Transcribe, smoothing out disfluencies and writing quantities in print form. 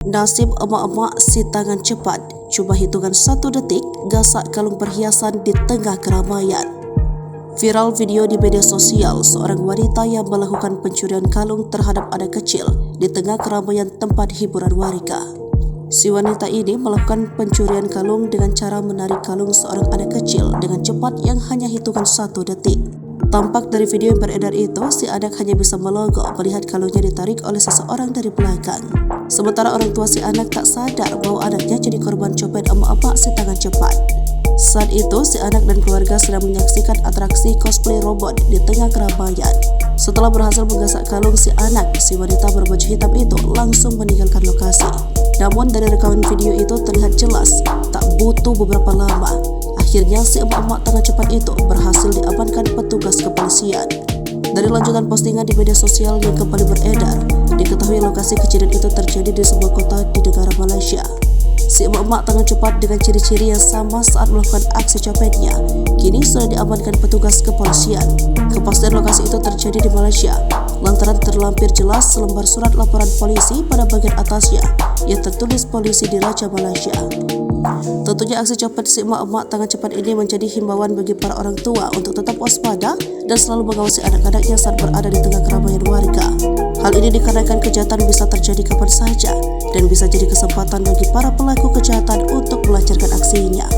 Nasib emak-emak si tangan cepat, cuma hitungan 1 detik gasak kalung perhiasan di tengah keramaian. Viral video di media sosial seorang wanita yang melakukan pencurian kalung terhadap anak kecil di tengah keramaian tempat hiburan warga. Si wanita ini melakukan pencurian kalung dengan cara menarik kalung seorang anak kecil dengan cepat yang hanya hitungan 1 detik. Tampak dari video yang beredar itu, si anak hanya bisa melongo melihat kalungnya ditarik oleh seseorang dari belakang. Sementara orang tua si anak tak sadar bahwa anaknya jadi korban copet emak-emak si tangan cepat. Saat itu, si anak dan keluarga sedang menyaksikan atraksi cosplay robot di tengah keramaian. Setelah berhasil menggasak kalung si anak, si wanita berbaju hitam itu langsung meninggalkan lokasi. Namun dari rekaman video itu terlihat jelas, tak butuh beberapa lama, akhirnya si emak-emak tangan cepat itu berhasil diamankan petugas kepolisian. Dari lanjutan postingan di media sosial yang kembali beredar, diketahui lokasi kejadian itu terjadi di sebuah kota di negara Malaysia. Si emak-emak tangan cepat dengan ciri-ciri yang sama saat melakukan aksi copetnya kini sudah diamankan petugas kepolisian. Kepastian lokasi itu terjadi di Malaysia lantaran terlampir jelas selembar surat laporan polisi pada bagian atasnya yang tertulis polisi di Raja Malaysia. Tentunya aksi copet si emak-emak tangan cepat ini menjadi himbauan bagi para orang tua untuk tetap waspada dan selalu mengawasi anak-anaknya saat berada di tengah keramaian warga. Hal ini dikarenakan kejahatan bisa terjadi kapan saja dan bisa jadi kesempatan bagi para pelaku kejahatan untuk melancarkan aksinya.